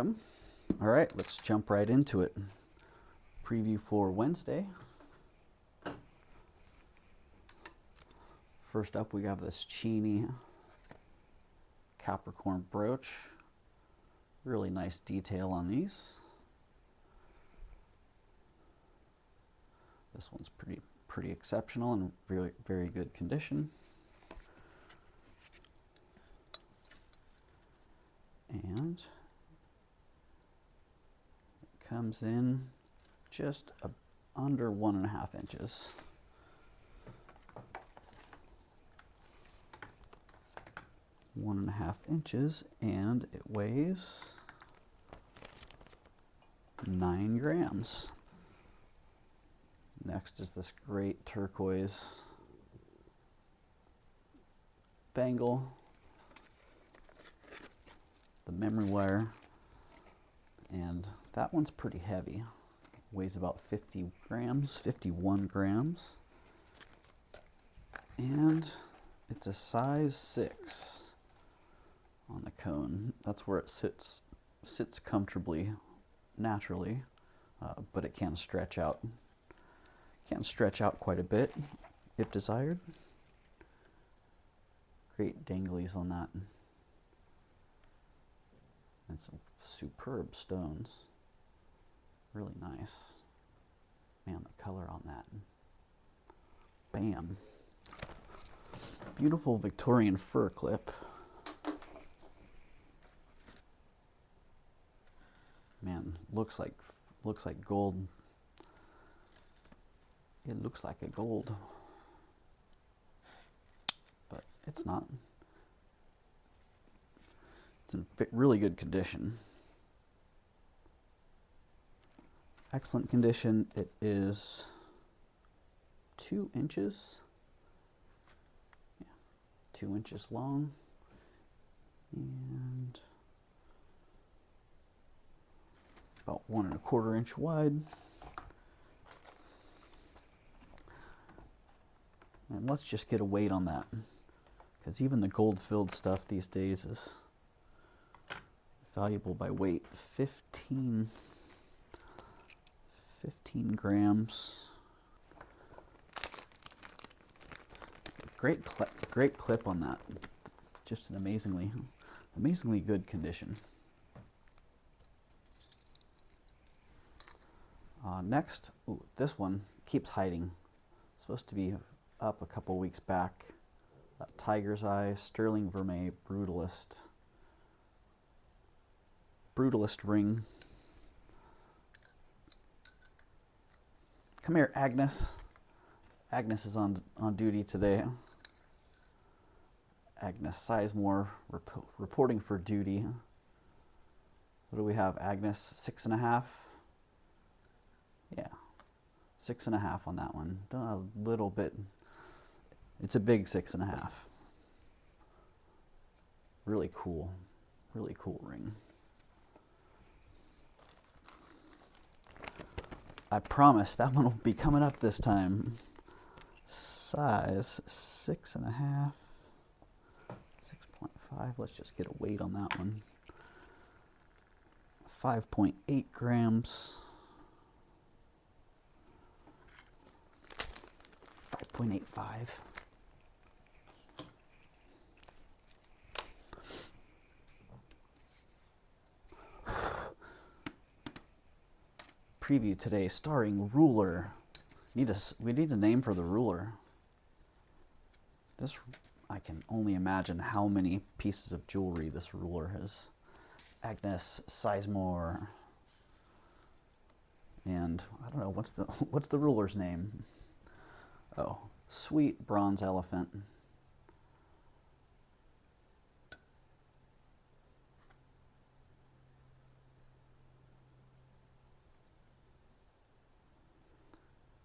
welcome. All right, let's jump right into it. Preview for Wednesday. First up, we have this Cheney Capricorn brooch. Really nice detail on these. This one's pretty exceptional and really very good condition. And it comes in just under 1.5 inches. One and a half inches, and it weighs 9 grams. Next is this great turquoise bangle, the memory wire, and that one's pretty heavy. Weighs about 50 grams, 51 grams, and it's a size 6 on the cone. That's where it sits comfortably, naturally, but it can stretch out. Can stretch out quite a bit if desired. Great danglies on that. And some superb stones. Really nice. Man, the color on that. Bam. Beautiful Victorian fur clip. Man, looks like gold. It looks like a gold, but it's not. It's in really good condition. Excellent condition. It is 2 inches. Yeah, 2 inches long, and about 1¼ inch wide. And let's just get a weight on that, because even the gold-filled stuff these days is valuable by weight. 15 grams. Great clip on that. Just an amazingly good condition. Next, this one keeps hiding. It's supposed to be up a couple weeks back. Tiger's Eye, Sterling Vermeil, Brutalist ring. Come here, Agnes. Agnes is on duty today. Agnes Sizemore reporting for duty. What do we have, Agnes? 6.5? Yeah, 6.5 on that one. A little bit. It's a big 6.5. Really cool ring. I promise that one will be coming up this time. Size 6.5, 6.5. Let's just get a weight on that one. 5.8 grams. 5.85. Preview today starring ruler. We need a name for the ruler. I can only imagine how many pieces of jewelry this ruler has. Agnes Sizemore. And I don't know, what's the ruler's name? Oh, Sweet Bronze Elephant.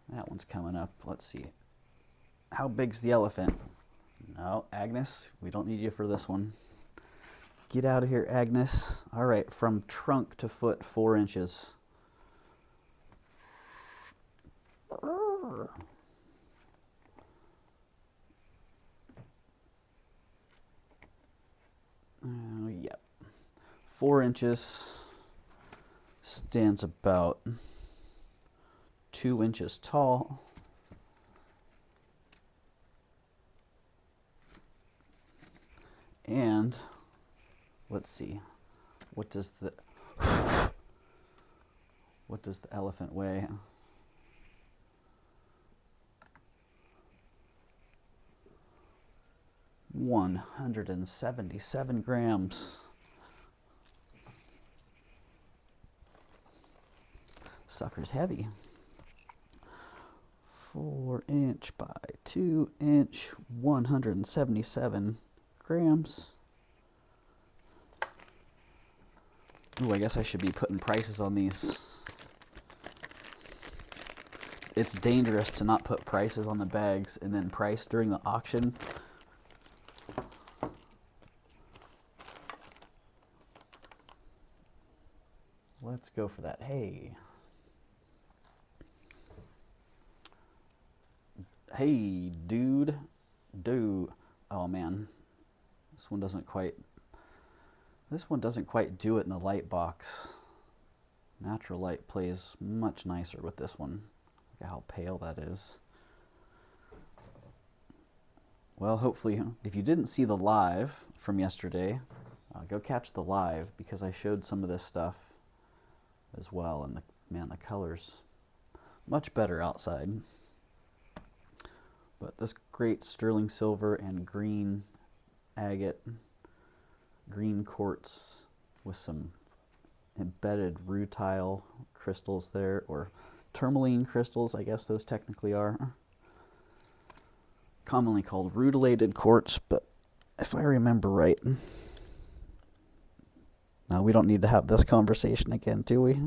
That one's coming up. Let's see. How big's the elephant? No, Agnes, we don't need you for this one. Get out of here, Agnes. All right, from trunk to foot, 4 inches. Yep. 4 inches. Stands about 2 inches tall. And let's see, what does the elephant weigh? 177 grams. Sucker's heavy. 4 inch by 2 inch, 177 grams. Ooh, I guess I should be putting prices on these. It's dangerous to not put prices on the bags and then price during the auction. Let's go for that. Hey. Hey, dude. Oh man. This one doesn't quite do it in the light box. Natural light plays much nicer with this one. Look at how pale that is. Well, hopefully, if you didn't see the live from yesterday, go catch the live, because I showed some of this stuff as well, and the color's much better outside. But this great sterling silver and green agate, green quartz with some embedded rutile crystals there, or tourmaline crystals, I guess those technically are. Commonly called rutilated quartz, but if I remember right. Now, we don't need to have this conversation again, do we?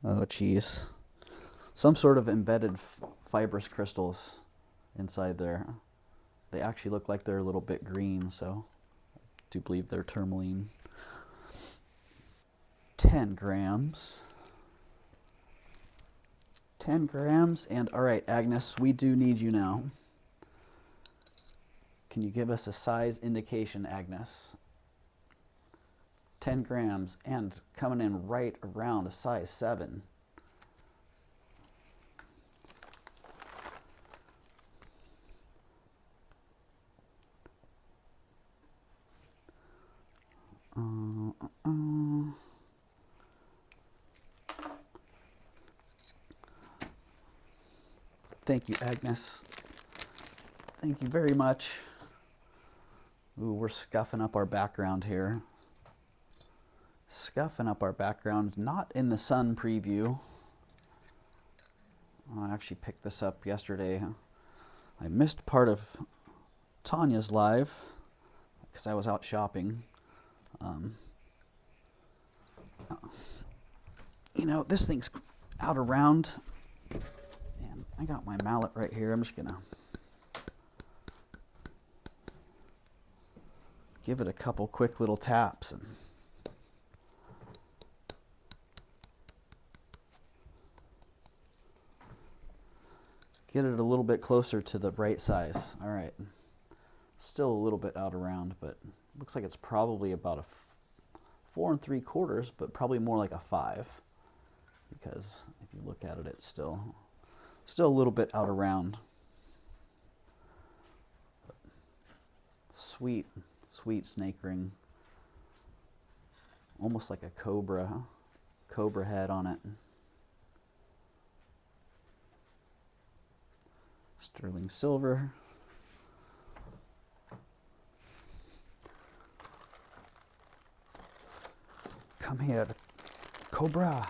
Oh, geez. Some sort of embedded fibrous crystals inside there. They actually look like they're a little bit green, so I do believe they're tourmaline. 10 grams. 10 grams. And all right, Agnes, we do need you now. Can you give us a size indication, Agnes? 10 grams and coming in right around a size 7. Thank you, Agnes. Thank you very much. Ooh, we're scuffing up our background here. Scuffing up our background, not in the sun preview. I actually picked this up yesterday. I missed part of Tanya's live because I was out shopping. You know, this thing's out around, and I got my mallet right here. I'm just gonna give it a couple quick little taps and get it a little bit closer to the right size. All right, still a little bit out around, but looks like it's probably about a 4 3/4, but probably more like a 5, because if you look at it, it's still a little bit out around. Sweet snake ring, almost like a cobra head on it. Sterling silver. Come here, cobra.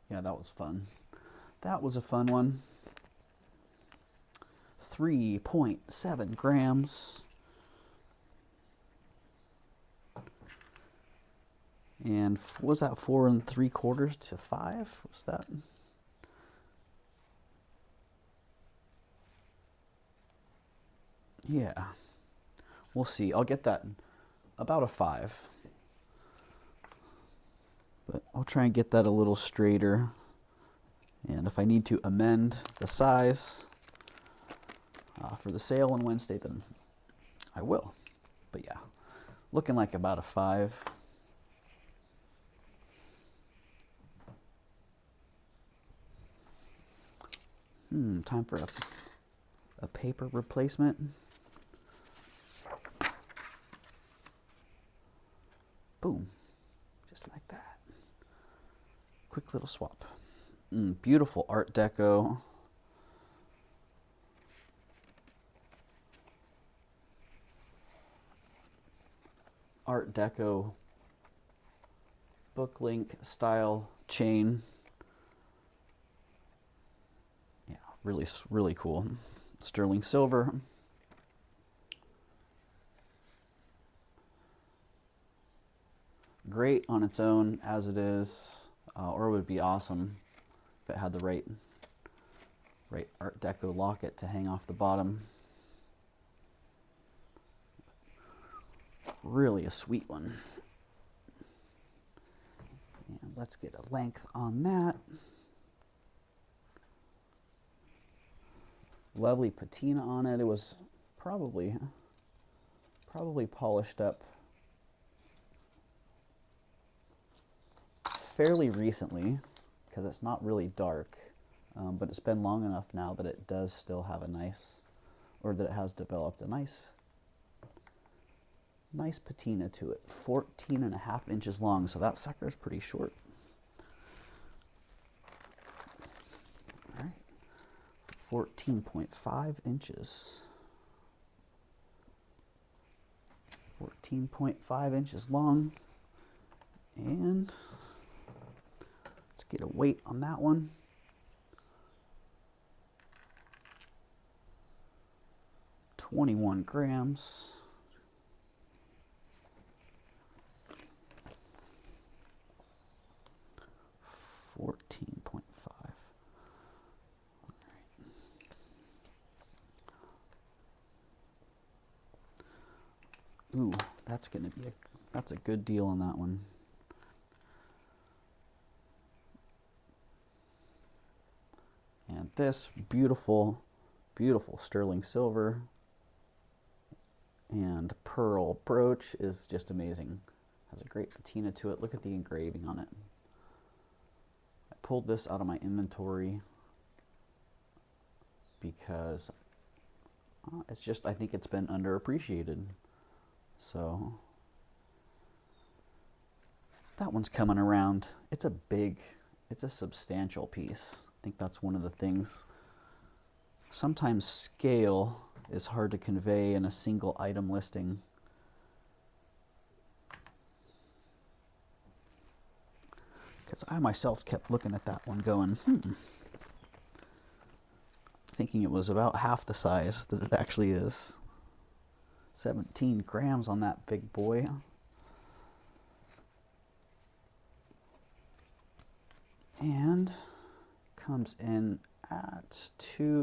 Yeah, that was fun. That was a fun one. 3.7 grams. And was that 4 3/4 to 5? Was that? Yeah. We'll see. I'll get that about a 5. But I'll try and get that a little straighter. And if I need to amend the size for the sale on Wednesday, then I will. but yeah, looking like about a 5. Time for a paper replacement. Boom, just like that. Quick little swap. Beautiful Art Deco. Art Deco book link style chain. Yeah, really cool. Sterling silver. Great on its own as it is, or it would be awesome if it had the right Art Deco locket to hang off the bottom. Really a sweet one. And let's get a length on that. Lovely patina on it. It was probably polished up fairly recently, because it's not really dark, but it's been long enough now that it does still have a nice, or that it has developed a nice patina to it. 14.5 inches long, so that sucker is pretty short. All right, 14.5 inches. 14.5 inches long, and let's get a weight on that one. $21 grams. $14.5. Ooh, that's gonna be that's a good deal on that one. And this beautiful sterling silver and pearl brooch is just amazing. Has a great patina to it. Look at the engraving on it. I pulled this out of my inventory because it's just, I think it's been underappreciated. So that one's coming around. It's a substantial piece. I think that's one of the things. Sometimes scale is hard to convey in a single item listing. Because I myself kept looking at that one going, thinking it was about half the size that it actually is. 17 grams on that big boy. And comes in at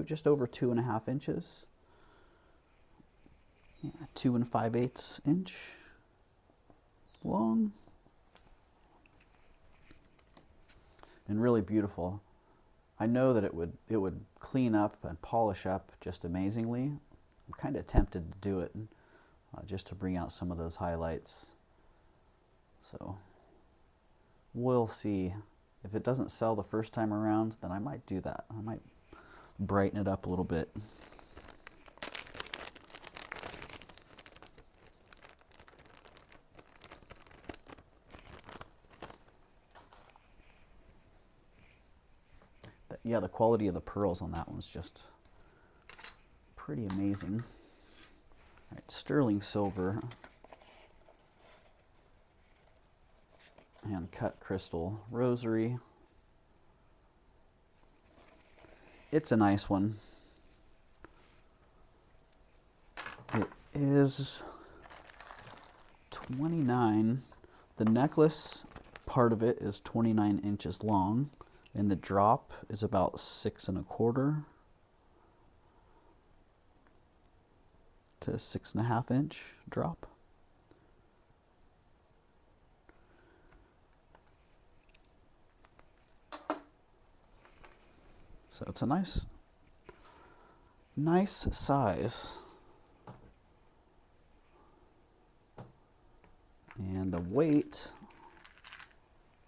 just over 2.5 inches. Yeah, 2 5/8 inch long. And really beautiful. I know that it would clean up and polish up just amazingly. I'm kind of tempted to do it just to bring out some of those highlights. So we'll see. If it doesn't sell the first time around, then I might do that. I might brighten it up a little bit. Yeah, the quality of the pearls on that one's just pretty amazing. All right, sterling silver and cut crystal rosary. It's a nice one. It is 29. The necklace part of it is 29 inches long, and the drop is about 6 1/4 to 6.5 inch drop. So it's a nice size. weight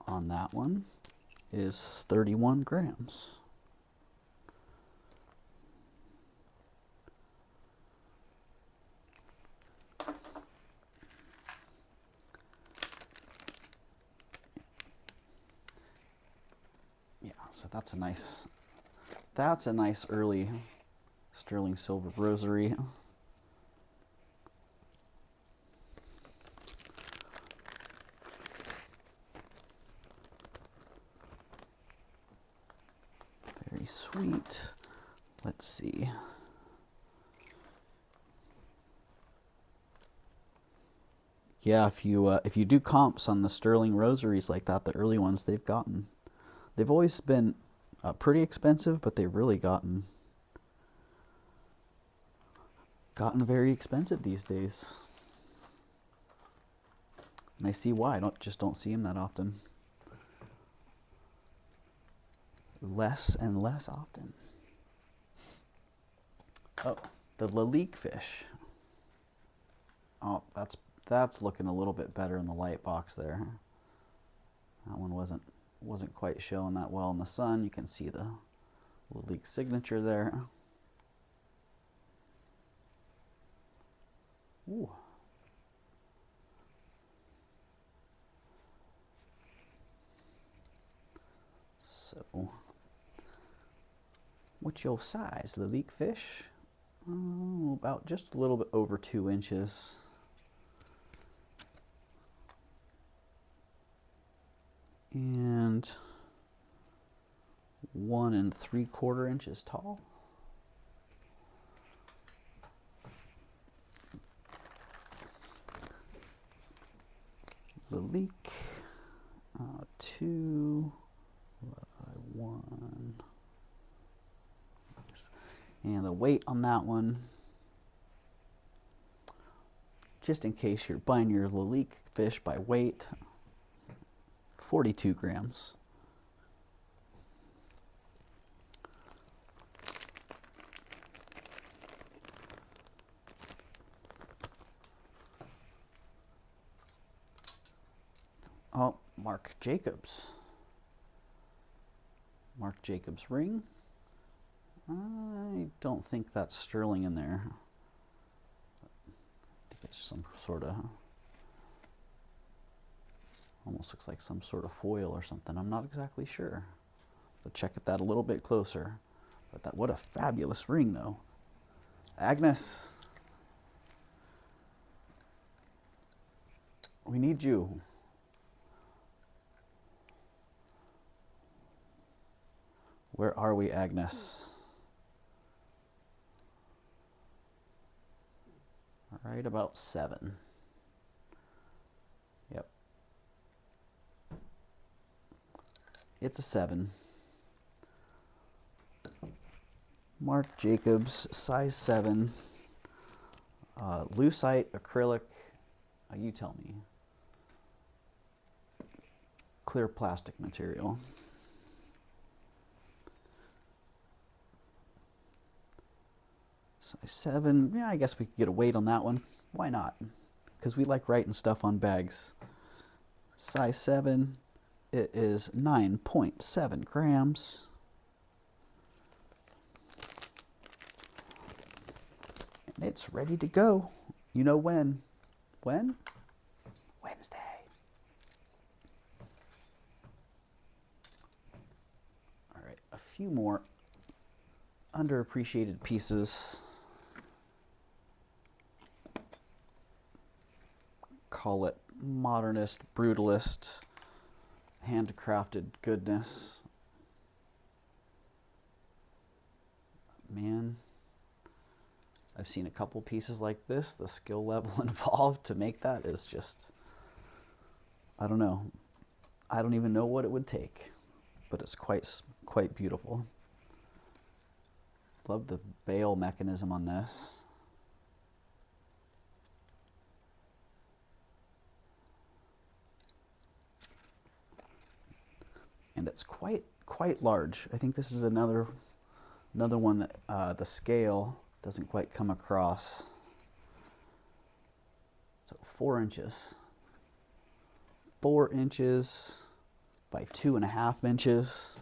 on that one is 31 grams. Yeah, so that's a nice early sterling silver rosary. Very sweet. Let's see. Yeah, if you do comps on the sterling rosaries like that, the early ones, they've always been pretty expensive, but they've really gotten very expensive these days. And I see why. I just don't see them that often. Less and less often. Oh, the lalique fish. Oh, that's looking a little bit better in the light box there. That one wasn't quite showing that well in the sun. You can see the lalique signature there. Ooh. So, what's your size, lalique fish? About just a little bit over 2 inches. And 1 3/4 inches tall. Lalique, 2 by 1. And the weight on that one, just in case you're buying your lalique fish by weight, 42 grams. Oh, Marc Jacobs. Marc Jacobs ring. I don't think that's sterling in there. I think it's some sort of, almost looks like some sort of foil or something. I'm not exactly sure. So check that a little bit closer. But what a fabulous ring though. Agnes, we need you. Where are we, Agnes? Right about 7. Yep. It's a 7. Marc Jacobs, size 7. Lucite, acrylic, you tell me. Clear plastic material. Size 7, yeah, I guess we could get a weight on that one. Why not? Because we like writing stuff on bags. Size 7, it is 9.7 grams. And it's ready to go. You know when? When? Wednesday. All right, a few more underappreciated pieces. Call it modernist, brutalist, handcrafted goodness. Man, I've seen a couple pieces like this. The skill level involved to make that is just, I don't know. I don't even know what it would take, but it's quite beautiful. Love the bail mechanism on this. And it's quite large. I think this is another one that the scale doesn't quite come across. So 4 inches. 4 inches by 2.5 inches.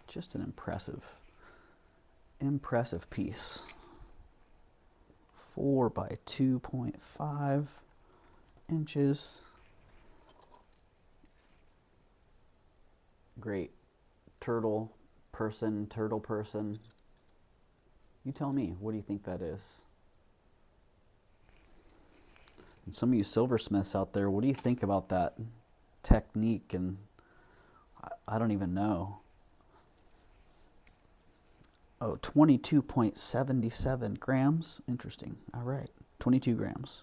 Just an impressive piece. 4 by 2.5 inches. Great turtle person. You tell me, what do you think that is? And some of you silversmiths out there, what do you think about that technique? And I don't even know. Oh, 22.77 grams. Interesting. All right. 22 grams.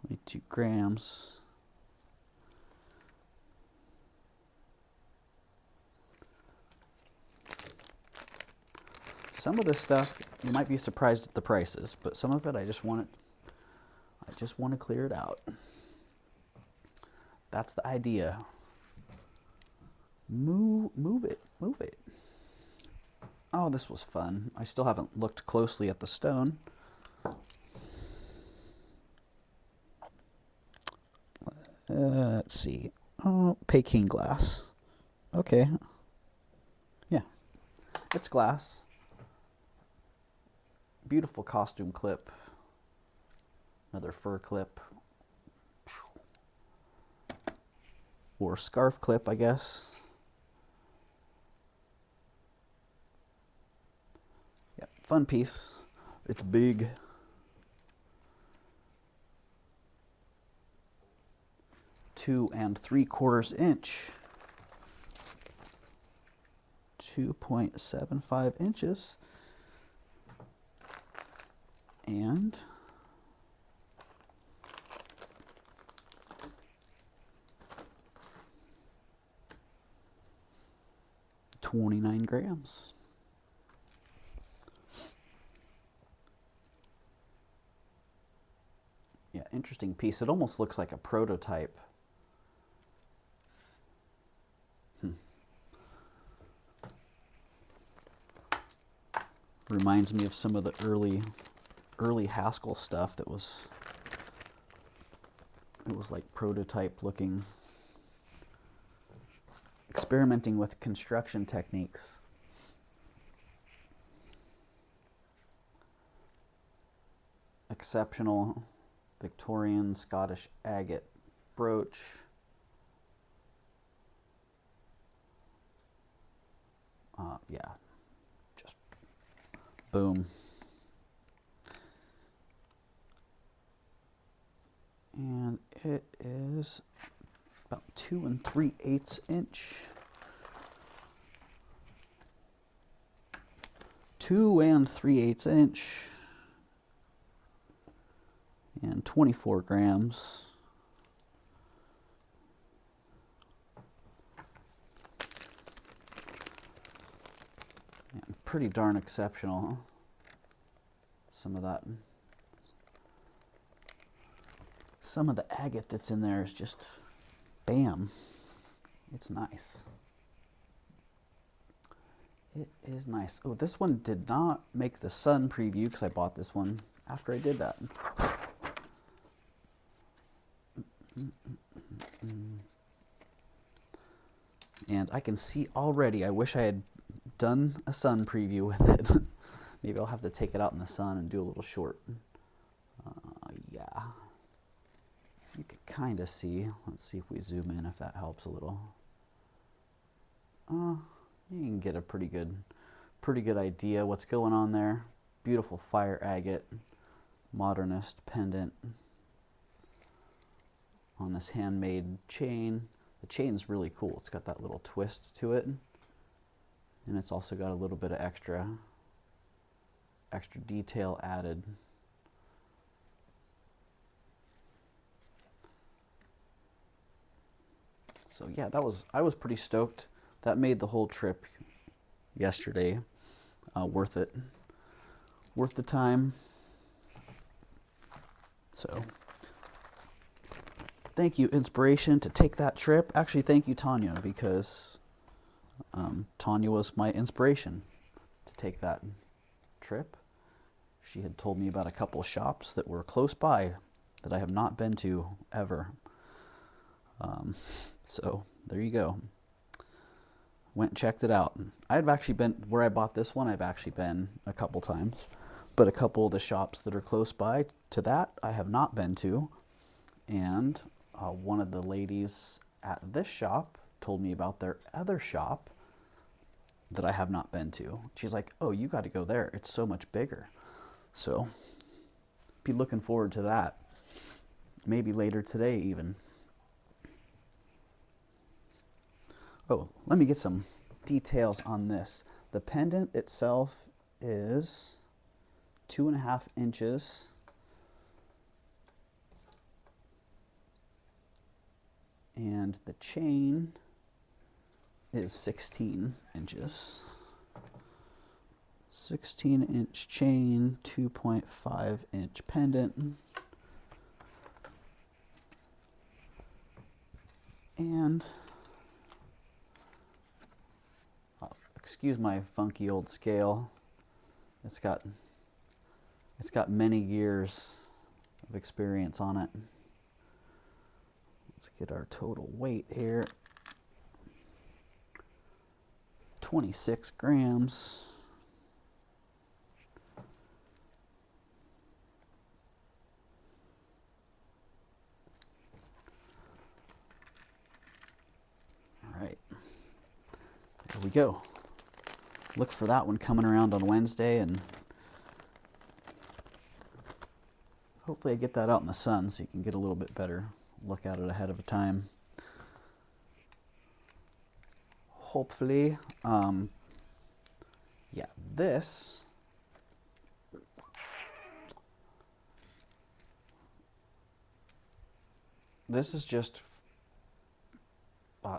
22 grams. Some of this stuff, you might be surprised at the prices, but some of it I just want to clear it out. That's the idea. Move it. Oh, this was fun. I still haven't looked closely at the stone. Let's see. Oh, Peking glass. Okay. Yeah. It's glass. Beautiful costume clip. Another fur clip. Or scarf clip, I guess. Yeah, fun piece. It's big. Two and 3/4 inch. 2.75 inches. And $29 grams. Yeah, interesting piece. It almost looks like a prototype. Reminds me of some of the early Haskell stuff that was, it was like prototype looking, experimenting with construction techniques. Exceptional Victorian Scottish agate brooch. Yeah, just boom. And it is about 2 3/8 inch. 2 3/8 inch. And 24 grams. And pretty darn exceptional. Some of that. Some of the agate that's in there is just bam. It's nice. It is nice. Oh, this one did not make the sun preview because I bought this one after I did that. And I can see already, I wish I had done a sun preview with it. Maybe I'll have to take it out in the sun and do a little short. Yeah. You can kind of see. Let's see if we zoom in, if that helps a little. You can get a pretty good idea what's going on there. Beautiful fire agate, modernist pendant on this handmade chain. The chain's really cool. It's got that little twist to it, and it's also got a little bit of extra detail added. So yeah, I was pretty stoked. That made the whole trip yesterday worth it. Worth the time. So thank you, Inspiration, to take that trip. Actually, thank you, Tanya, because Tanya was my inspiration to take that trip. She had told me about a couple of shops that were close by that I have not been to ever. So there you go. Went and checked it out. I've actually been, where I bought this one, I've actually been a couple times. But a couple of the shops that are close by to that, I have not been to. And one of the ladies at this shop told me about their other shop that I have not been to. She's like, oh, you got to go there. It's so much bigger. So, be looking forward to that. Maybe later today even. Oh, let me get some details on this. The pendant itself is 2.5 inches. And the chain is 16 inches. 16-inch chain, 2.5-inch pendant. And excuse my funky old scale. It's got many years of experience on it. Let's get our total weight here. 26 grams. All right, there we go. Look for that one coming around on Wednesday, and hopefully I get that out in the sun so you can get a little bit better look at it ahead of time. Hopefully, yeah, this is just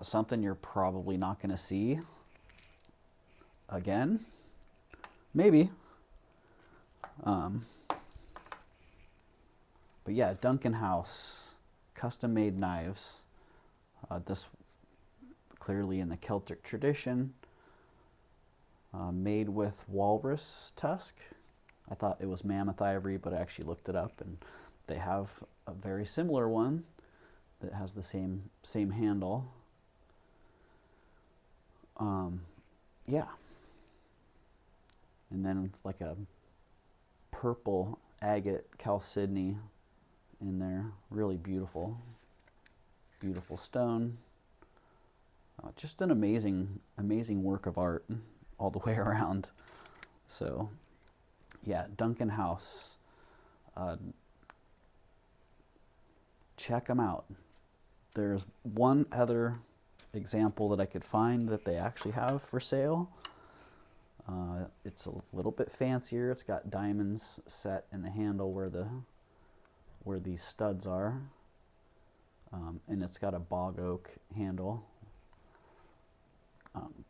something you're probably not going to see again. Maybe. But yeah, Duncan House, custom-made knives. This clearly in the Celtic tradition, made with walrus tusk. I thought it was mammoth ivory, but I actually looked it up, and they have a very similar one that has the same handle. Yeah. And then like a purple agate chalcedony in there. Really beautiful. Beautiful stone. Just an amazing work of art all the way around. So, yeah, Duncan House. Check them out. There's one other example that I could find that they actually have for sale. It's a little bit fancier. It's got diamonds set in the handle where these studs are, and it's got a bog oak handle.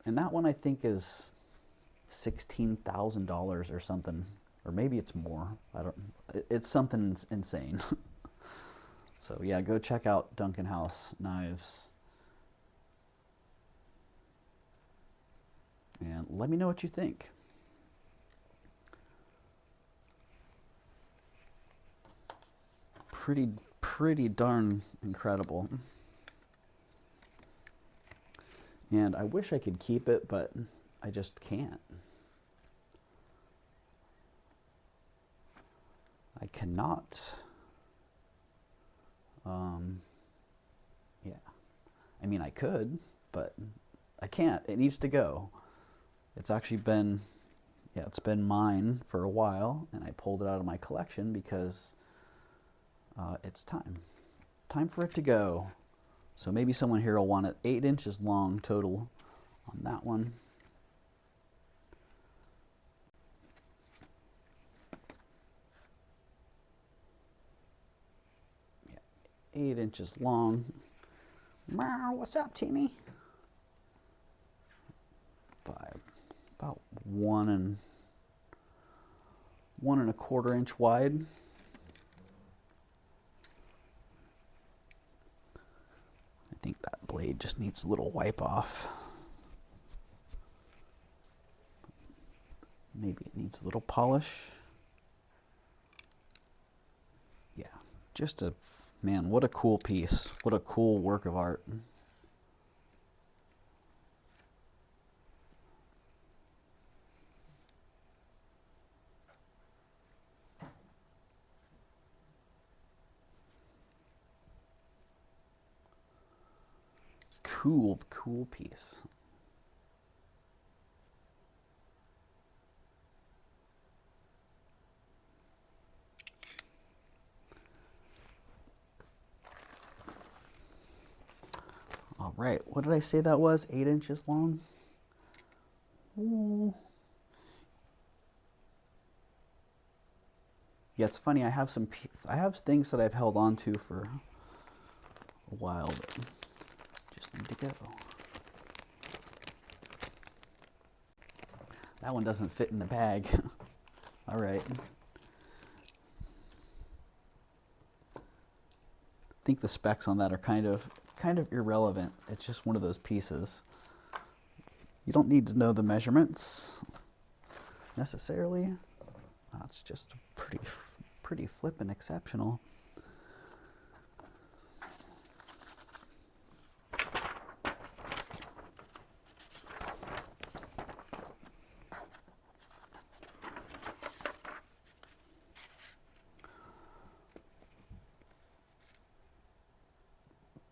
And that one I think is $16,000 or something, or maybe it's more. I don't. It's something insane. So yeah, go check out Duncan House Knives, and let me know what you think. Pretty darn incredible. And I wish I could keep it, but I just can't. I cannot. Yeah. I mean, I could, but I can't. It needs to go. It's actually been, yeah, it's been mine for a while, and I pulled it out of my collection because it's time for it to go. So maybe someone here will want it 8 inches long total on that one. Yeah, 8 inches long. Meow, what's up, Timmy? By about 1.25 inch wide. I think that blade just needs a little wipe off. Maybe it needs a little polish. Yeah, Just a, man, what a cool piece. What a cool work of art. Cool piece. All right, what did I say that was? 8 inches long? Ooh. Yeah, it's funny. I have things that I've held on to for a while, but just need to go. That one doesn't fit in the bag. All right. I think the specs on that are kind of irrelevant. It's just one of those pieces. You don't need to know the measurements necessarily. It's just pretty flippin' exceptional.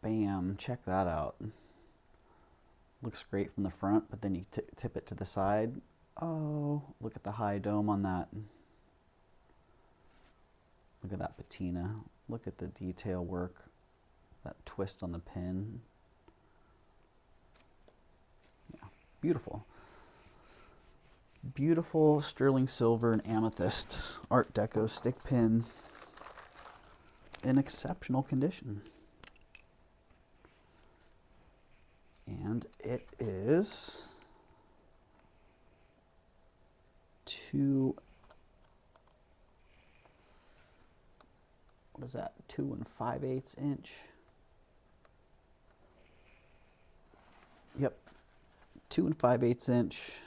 Bam, check that out. Looks great from the front, but then you tip it to the side. Oh, look at the high dome on that. Look at that patina. Look at the detail work. That twist on the pin. Yeah, beautiful. Beautiful sterling silver and amethyst Art Deco stick pin in exceptional condition. And it is what is that? 2 5/8 inch. Yep, 2 5/8 inch.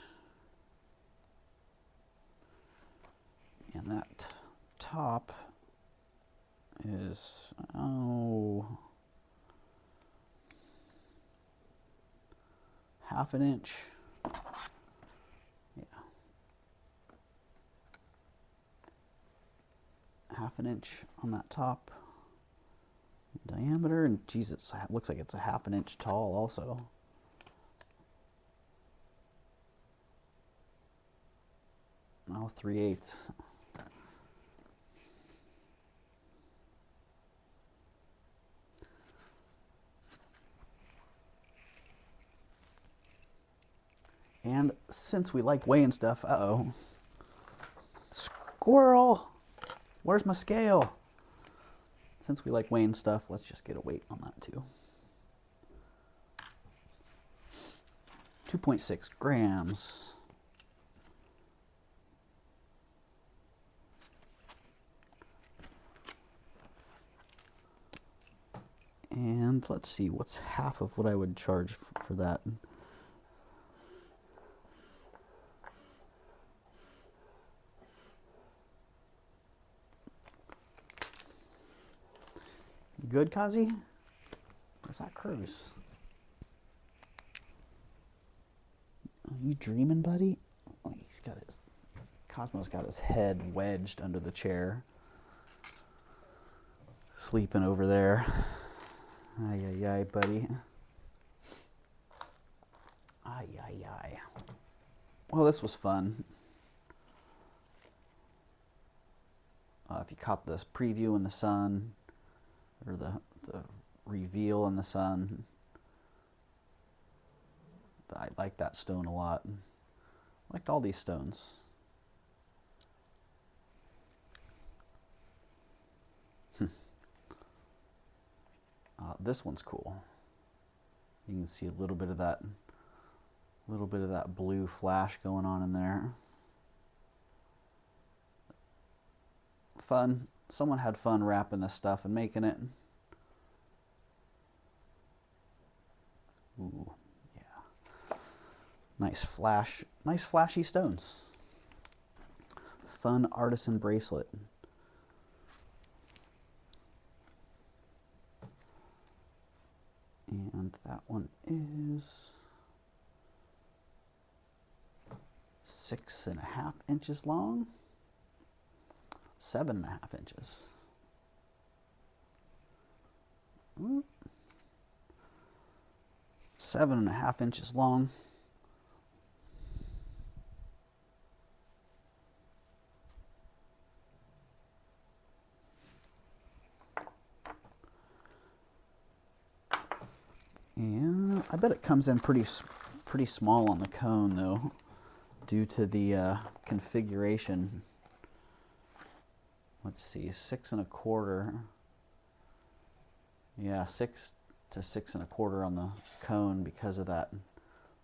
And that top is, half an inch. Yeah. Half an inch on that top diameter, and geez, it looks like it's a half an inch tall also. Oh, 3/8. And since we like weighing stuff, squirrel, where's my scale? Since we like weighing stuff, let's just get a weight on that too. 2.6 grams. And let's see, what's half of what I would charge for that? You good, Kazi? Where's that cruise? Are you dreaming, buddy? Oh, Cosmo's got his head wedged under the chair. Sleeping over there. Ay, ay, ay, buddy. Ay, ay, ay. Well, this was fun. If you caught this preview in the sun, or the reveal in the sun, I like that stone a lot. I liked all these stones. This one's cool. You can see a little bit of that blue flash going on in there. Fun. Someone had fun wrapping this stuff and making it. Ooh, yeah. Nice flashy stones. Fun artisan bracelet. And that one is 6.5 inches long, 7.5 inches. 7.5 inches long. And I bet it comes in pretty small on the cone though, due to the configuration. Let's see, 6.25. Yeah, 6 to 6.25 on the cone because of that.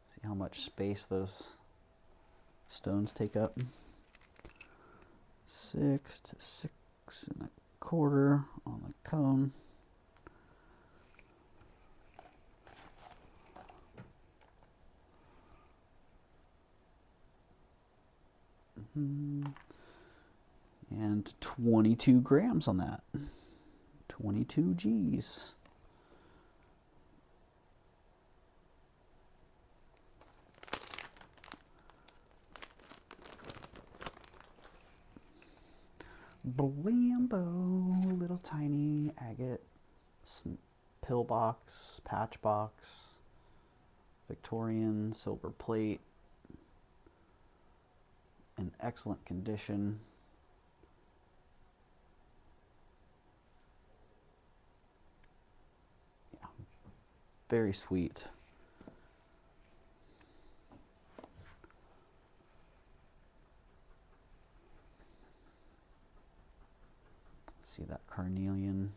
See how much space those stones take up. 6 to 6.25 on the cone. And 22 grams on that. 22 G's. Blambo, little tiny agate pillbox, patch box, Victorian silver plate, in excellent condition. Yeah, very sweet. See that carnelian,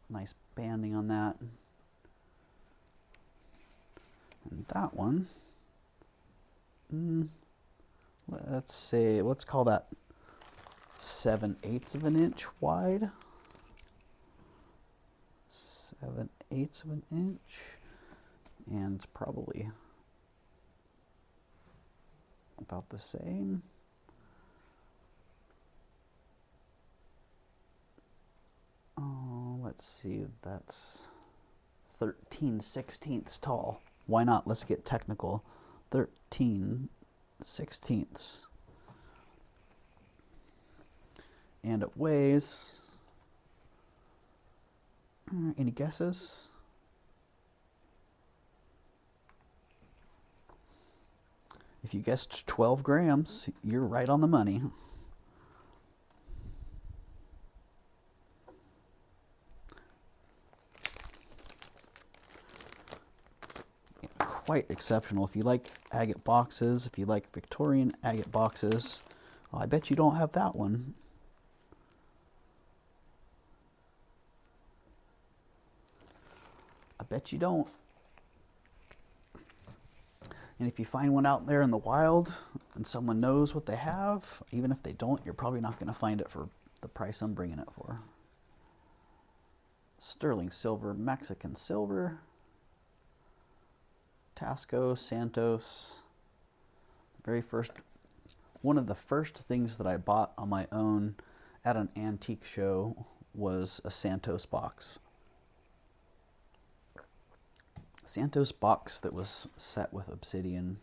nice banding on that. And that one, let's say, let's call that 7/8 of an inch wide. 7/8 of an inch, and it's probably about the same. Oh, let's see, that's 13/16 tall. Why not? Let's get technical. 13/16. And it weighs, any guesses? If you guessed 12 grams, you're right on the money. Quite exceptional. If you like agate boxes, if you like Victorian agate boxes, well, I bet you don't have that one. I bet you don't. And if you find one out there in the wild and someone knows what they have, even if they don't, you're probably not going to find it for the price I'm bringing it for. Sterling silver, Mexican silver, Tasco, Santos. Very first, one of the first things that I bought on my own at an antique show was a Santos box. Santos box that was set with obsidian.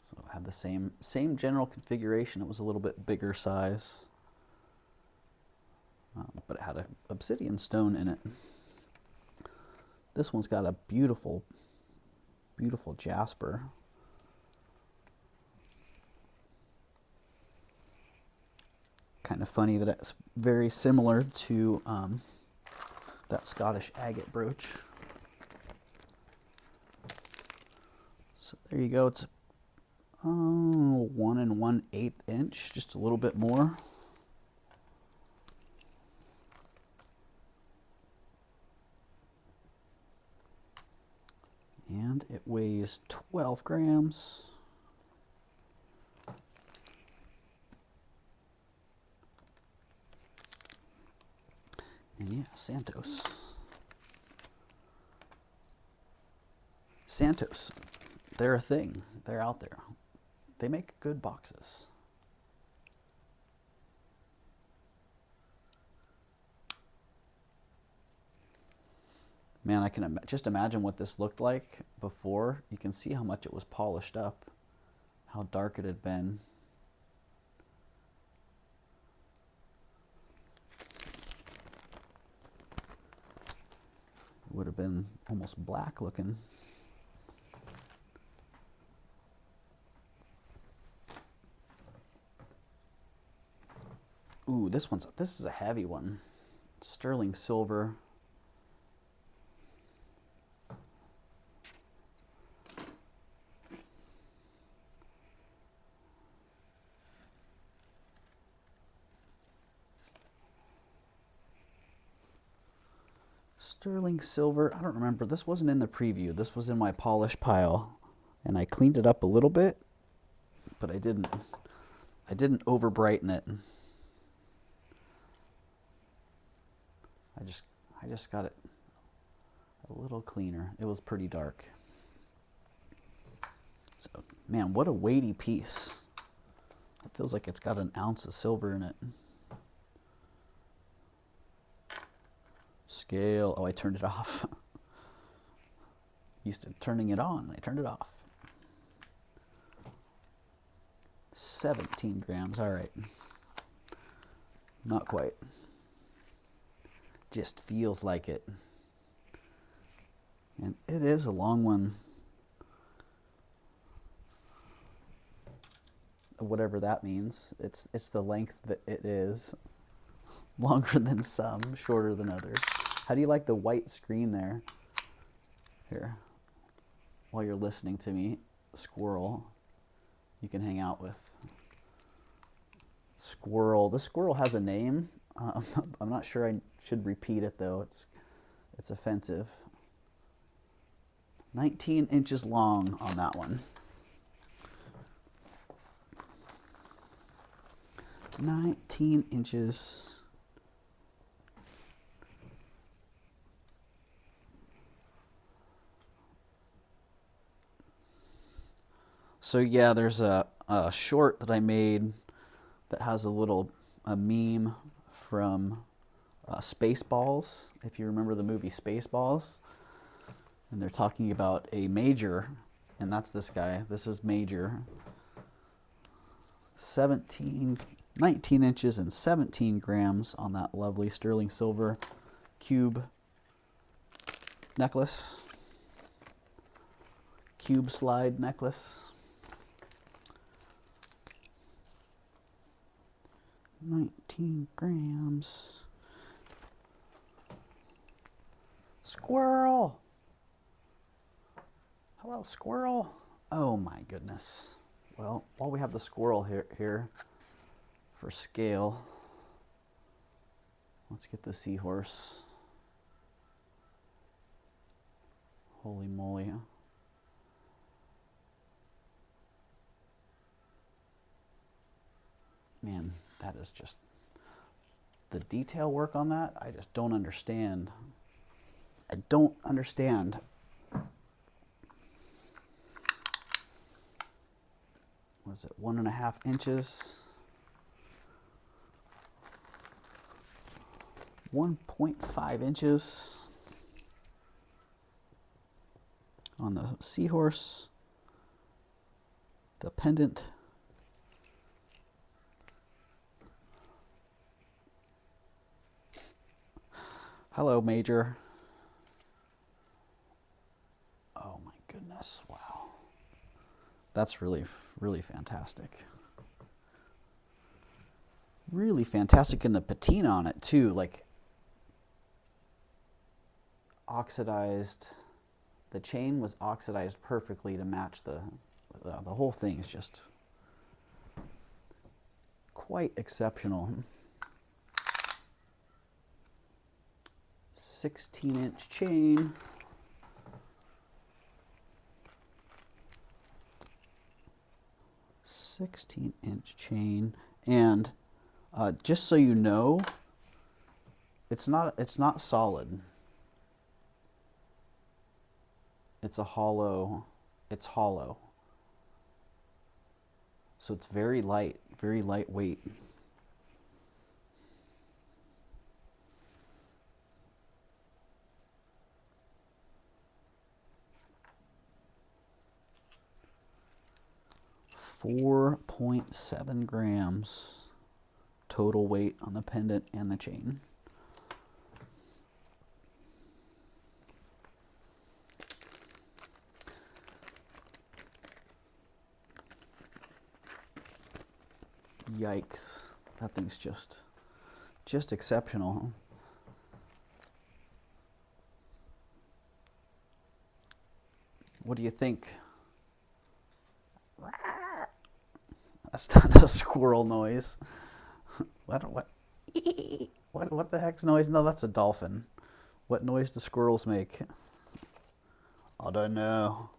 So it had the same general configuration. It was a little bit bigger size, but it had an obsidian stone in it. This one's got a beautiful, beautiful jasper. Kind of funny that it's very similar to that Scottish agate brooch. So there you go. It's 1 1/8 inch, just a little bit more. And it weighs 12 grams. And yeah, Santos. Santos, they're a thing. They're out there. They make good boxes. Man, I can just imagine what this looked like before. You can see how much it was polished up, how dark it had been. It would have been almost black looking. Ooh, this is a heavy one. Sterling silver. Sterling silver. I don't remember. This wasn't in the preview. This was in my polish pile. And I cleaned it up a little bit, but I didn't over brighten it. I just got it a little cleaner. It was pretty dark. So, man, what a weighty piece. It feels like it's got an ounce of silver in it. Scale. Oh, I turned it off. Used to turning it on. I turned it off. 17 grams. All right. Not quite. Just feels like it. And it is a long one. Whatever that means. It's the length that it is. Longer than some, shorter than others. How do you like the white screen there? Here. While you're listening to me, squirrel, you can hang out with. Squirrel. This squirrel has a name. I'm not sure I should repeat it though. It's offensive. 19 inches long on that one. 19 inches. So yeah, there's a short that I made that has a meme from Spaceballs, if you remember the movie Spaceballs. And they're talking about a major, and that's this guy. This is Major. 19 inches and 17 grams on that lovely sterling silver cube necklace. Cube slide necklace. 19 grams. Squirrel! Hello, squirrel. Oh my goodness. Well, while we have the squirrel here for scale, let's get the seahorse. Holy moly. Man, that is just the detail work on that. I just don't understand. I don't understand. What is it, 1.5 inches? 1.5 inches on the seahorse, the pendant. Hello, Major. Oh my goodness, wow. That's really, really fantastic. Really fantastic, and the patina on it too, like oxidized. The chain was oxidized perfectly to match the whole thing is just quite exceptional. 16-inch chain. And just so you know, it's not solid. It's hollow. So it's very light, very lightweight. 4.7 grams total weight on the pendant and the chain. Yikes. That thing's just exceptional. What do you think? That's not a squirrel noise. What the heck's noise? No, that's a dolphin. What noise do squirrels make? I don't know.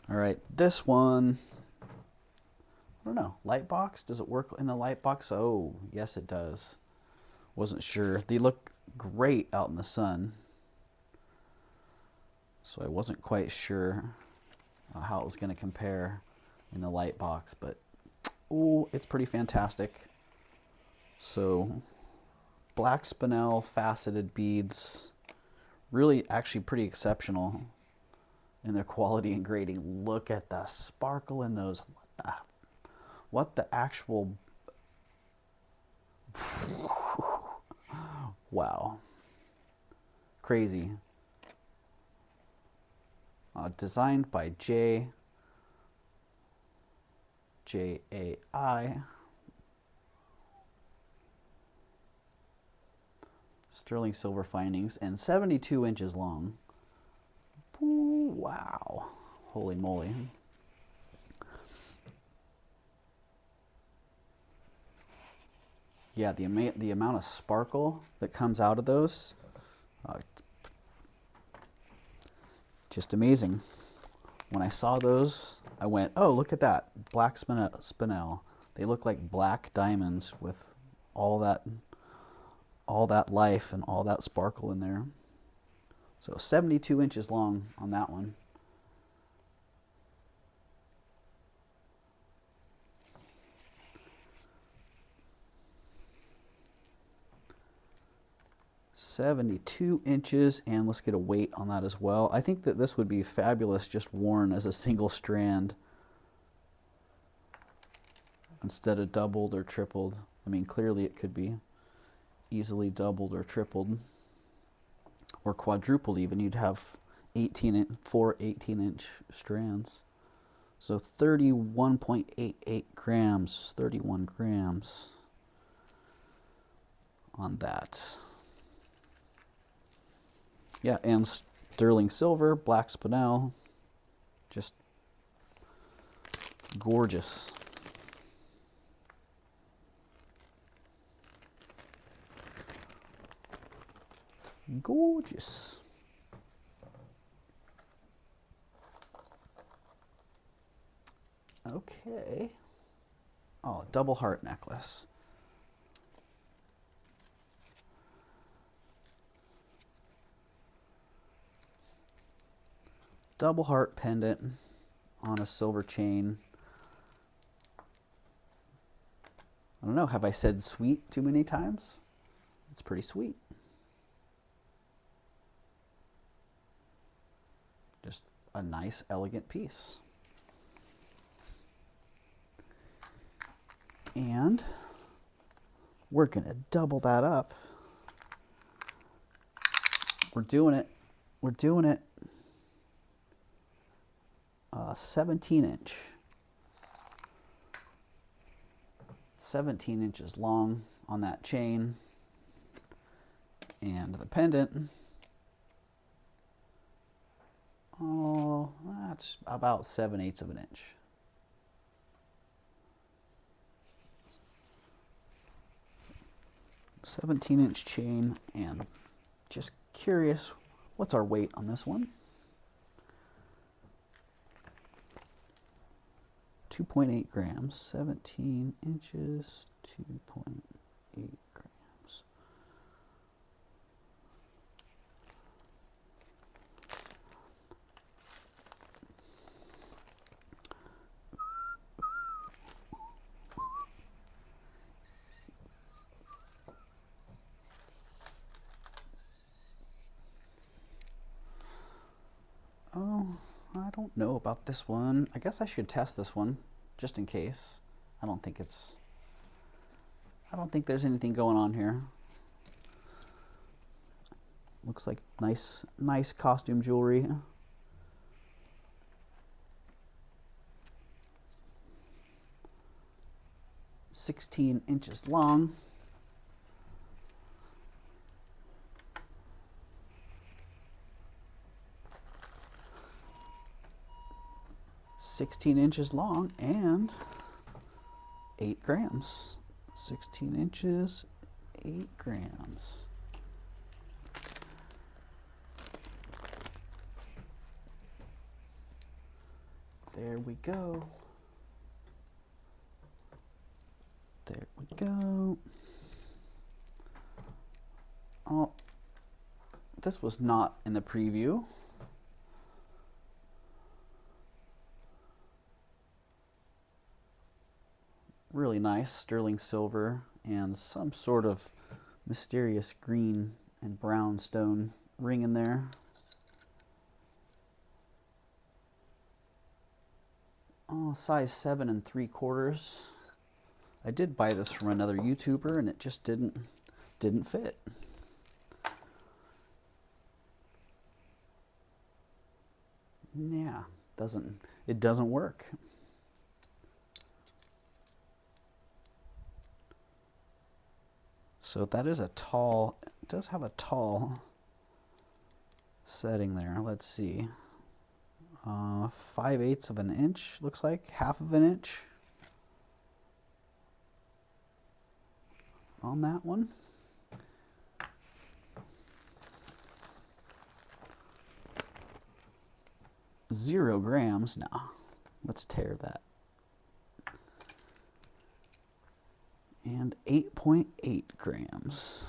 All right, this one. I don't know. Light box? Does it work in the light box? Oh, yes it does. Wasn't sure. They look great out in the sun. So I wasn't quite sure how it was going to compare in the light box, but oh, it's pretty fantastic. So black spinel faceted beads, really actually pretty exceptional in their quality and grading. Look at the sparkle in those. What the actual wow, crazy. Designed by J.A.I. Sterling silver findings and 72 inches long. Ooh, wow, holy moly. Yeah, the amount of sparkle that comes out of those, just amazing. When I saw those, I went, oh, look at that, black spinel. They look like black diamonds with all that life and all that sparkle in there. So 72 inches long on that one. $72 inches, and let's get a weight on that as well. I think that this would be fabulous just worn as a single strand instead of doubled or tripled. I mean, clearly it could be easily doubled or tripled or quadrupled even. You'd have 4 18-inch strands. So 31.88 grams, 31 grams on that. Yeah, and sterling silver, black spinel, just gorgeous. Gorgeous. Okay. Oh, double heart necklace. Double heart pendant on a silver chain. I don't know, have I said sweet too many times? It's pretty sweet. Just a nice, elegant piece. And we're gonna double that up. We're doing it. We're doing it. 17 inch. 17 inches long on that chain. And the pendant. Oh, that's about 7/8 of an inch. So 17-inch chain, and just curious, what's our weight on this one? 2.8 grams, 17 inches, 2.8 grams. Oh, I don't know about this one. I guess I should test this one. just in case. I don't think there's anything going on here. Looks like nice costume jewelry. "16 inches long. And 8 grams. 16 inches, 8 grams. There we go. There we go. Oh, this was not in the preview. Really nice sterling silver and some sort of mysterious green and brown stone ring in there. Oh, size 7 3/4. I did buy this from another YouTuber and it just didn't fit. Yeah, it doesn't work. So that is a tall, it does have a tall setting there. Let's see. 5/8 of an inch, looks like, 1/2 of an inch on that one. Zero grams. Now, let's tear that. And 8.8 grams.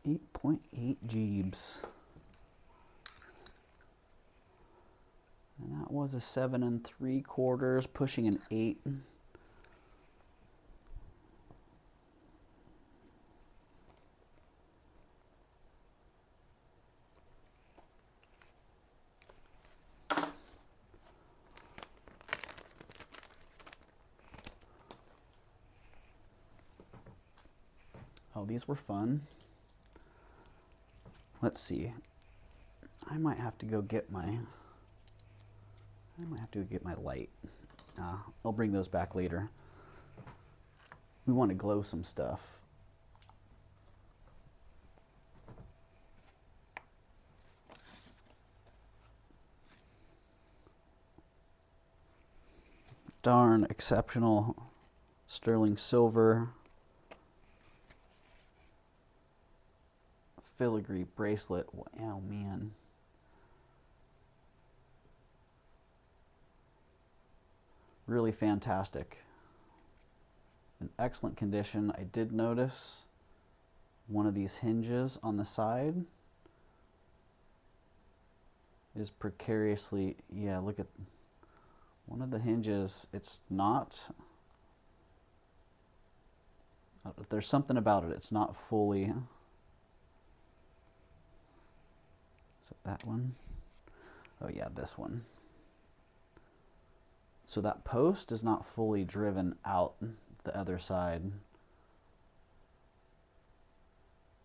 8.8 jeebs. And that was a 7 3/4, pushing an 8. Oh, these were fun. Let's see. I might have to go get my light. I'll bring those back later. We want to glow some stuff. Darn exceptional sterling silver filigree bracelet. Oh man. Really fantastic. In excellent condition. I did notice one of these hinges on the side is precariously, yeah, look at one of the hinges. It's not, there's something about it. It's not fully, is it that one? Oh yeah, this one. So that post is not fully driven out the other side.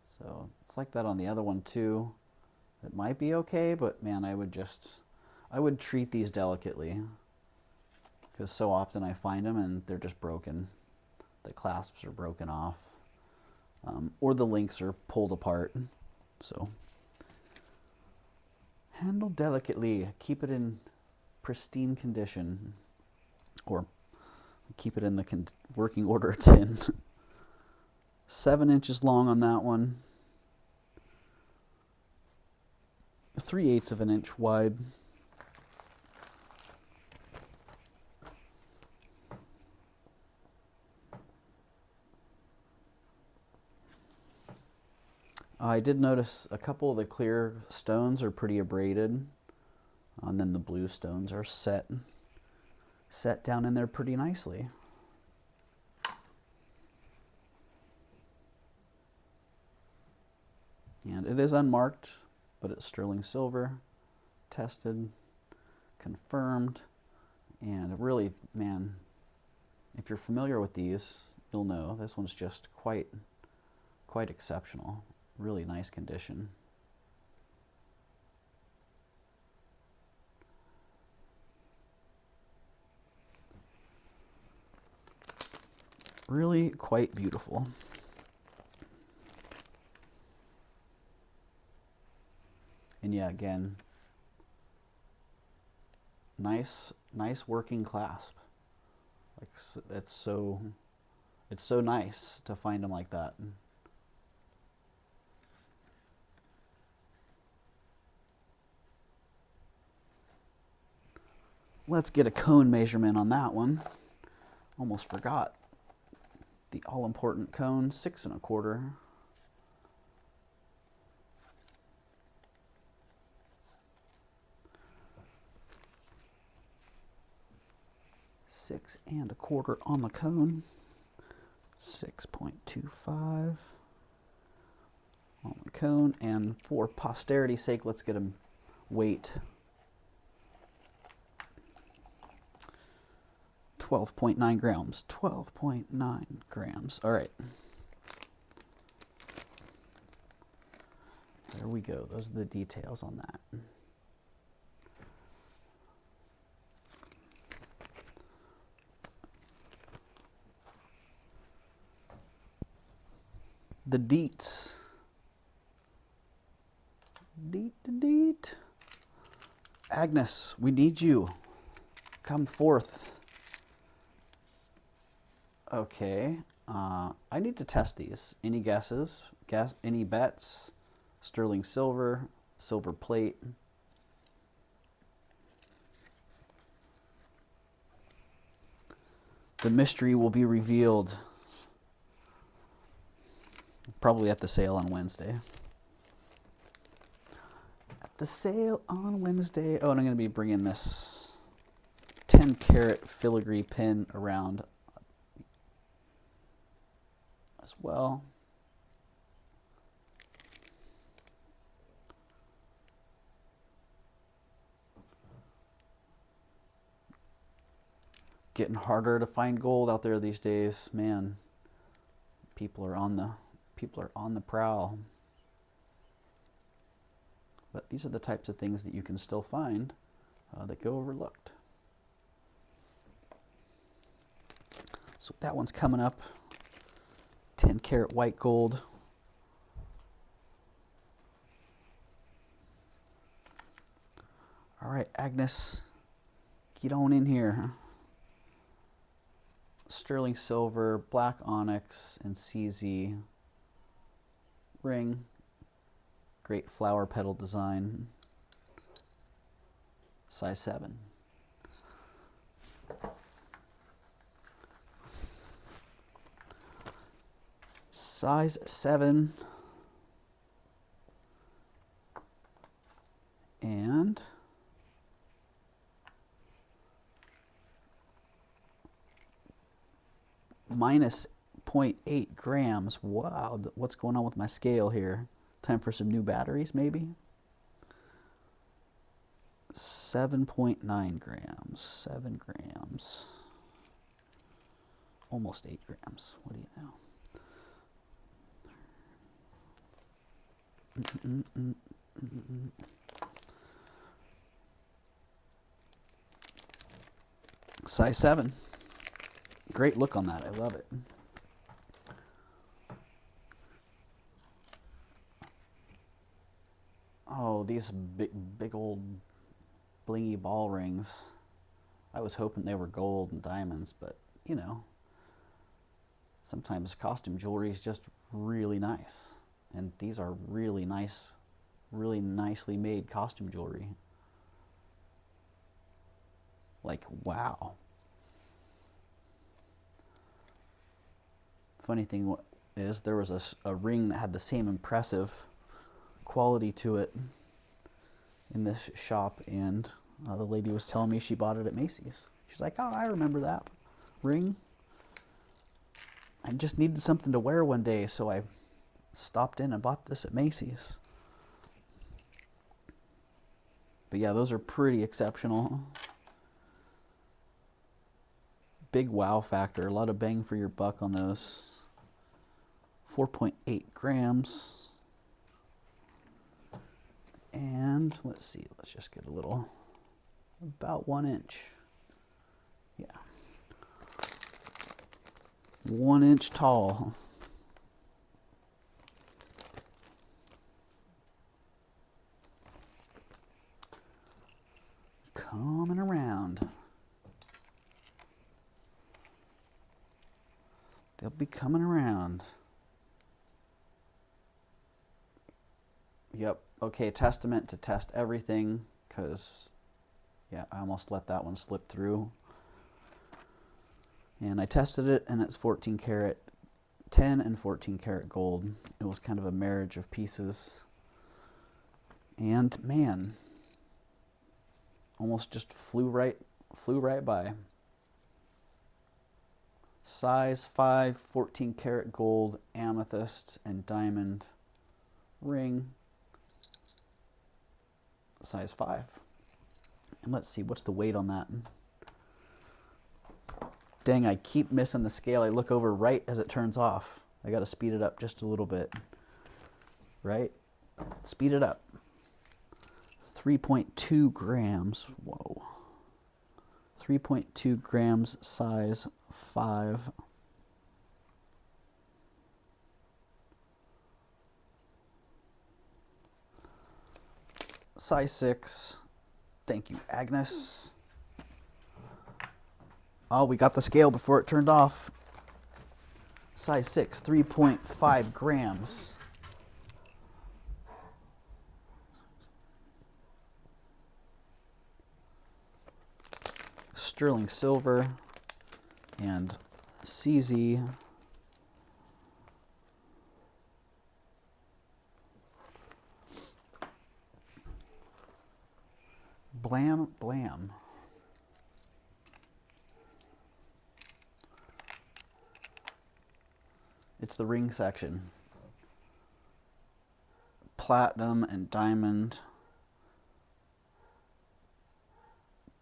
So it's like that on the other one too. It might be okay, but man, I would treat these delicately, because so often I find them and they're just broken. The clasps are broken off, or the links are pulled apart. So handle delicately, keep it in pristine condition, or keep it in the working order it's in. 7 inches long on that one. 3/8 of an inch wide. I did notice a couple of the clear stones are pretty abraded, and then the blue stones are set down in there pretty nicely. And it is unmarked, but it's sterling silver, tested, confirmed, And really, man, if you're familiar with these, you'll know this one's just quite exceptional. Really nice condition. Really quite beautiful. And yeah, again, nice working clasp. Like, it's so nice to find them like that. Let's get a cone measurement on that one. Almost forgot. The all-important cone, 6 1/4. Six and a quarter on the cone. 6.25 on the cone. And for posterity's sake, let's get a weight. 12.9 grams. 12.9 grams. All right. There we go. Those are the details on that. The deets. Deet. Agnes, we need you. Come forth. Okay. I need to test these. Any guesses? Any bets? Sterling silver, silver plate. The mystery will be revealed probably at the sale on Wednesday. At the sale on Wednesday. Oh, and I'm going to be bringing this 10 karat filigree pin around as well. Getting harder to find gold out there these days, man. People are on the prowl. But these are the types of things that you can still find that go overlooked. So that one's coming up. 10 karat white gold. All right, Agnes, get on in here. Sterling silver, black onyx, and CZ ring. Great flower petal design. Size 7. Size 7. And minus 0.8 grams. Wow, what's going on with my scale here? Time for some new batteries, maybe? 7.9 grams. 7 grams. Almost 8 grams. What do you know? Size 7. Great look on that. I love it. Oh, these big old blingy ball rings. I was hoping they were gold and diamonds, but you know, sometimes costume jewelry is just really nice. And these are really nice, really nicely made costume jewelry. Like, wow. Funny thing is, there was a ring that had the same impressive quality to it in this shop, and the lady was telling me she bought it at Macy's. She's like, oh, I remember that ring. I just needed something to wear one day, so I stopped in and bought this at Macy's. But yeah, those are pretty exceptional. big wow factor, a lot of bang for your buck on those. 4.8 grams. And let's see, let's just get a little, about 1 inch. Yeah. 1 inch tall. Coming around. They'll be coming around. Yep. Okay, testament to test everything, because, yeah, I almost let that one slip through. And I tested it, and it's 14 karat, 10 and 14 karat gold. It was kind of a marriage of pieces. And man, almost just flew right by. Size 5, 14 karat gold, amethyst and diamond ring. Size 5. And let's see, what's the weight on that? Dang, I keep missing the scale. I look over right as it turns off. I got to speed it up just a little bit. Right? Speed it up. 3.2 grams. Whoa. 3.2 grams, size 5. Size 6. Thank you, Agnes. Oh, we got the scale before it turned off. Size 6, 3.5 grams. Sterling silver and CZ. Blam, blam. It's the ring section. Platinum and diamond.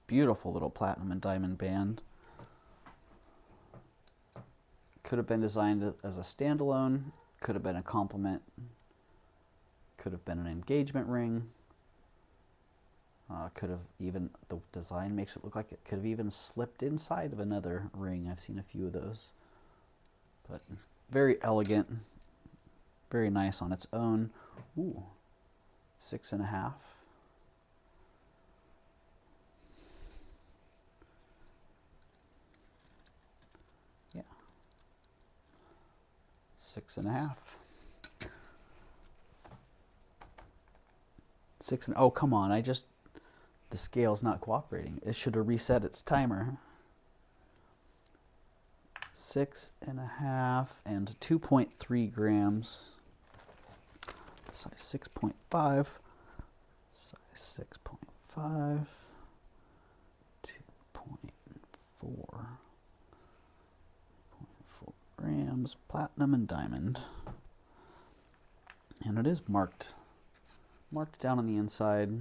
Beautiful little platinum and diamond band. Could have been designed as a standalone. Could have been a complement. Could have been an engagement ring. Could have even, the design makes it look like it could have even slipped inside of another ring. I've seen a few of those. But very elegant. Very nice on its own. Ooh, 6.5. Yeah. 6.5. 6 and, oh, come on, the scale's not cooperating. It should have reset its timer. 6.5 and 2.3 grams. Size 6.5. Size 6.5. 2.4. 0.4 grams. Platinum and diamond. And it is marked down on the inside.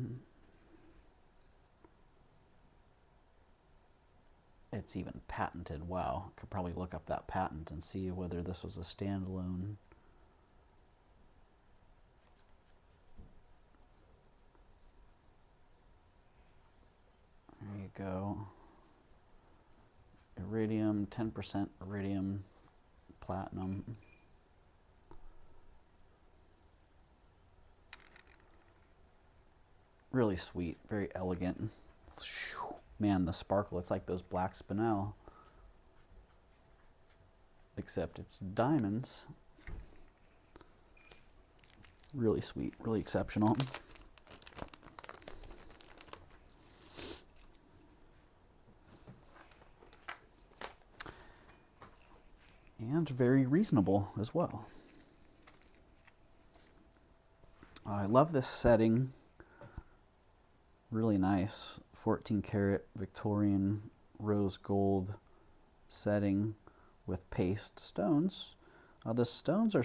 It's even patented. Wow. Could probably look up that patent and see whether this was a standalone. There you go. Iridium, 10% iridium, platinum. Really sweet, very elegant. Man, the sparkle, it's like those black spinel. Except it's diamonds. Really sweet, really exceptional. And very reasonable as well. I love this setting. Really nice 14 karat Victorian rose gold setting with paste stones. The stones are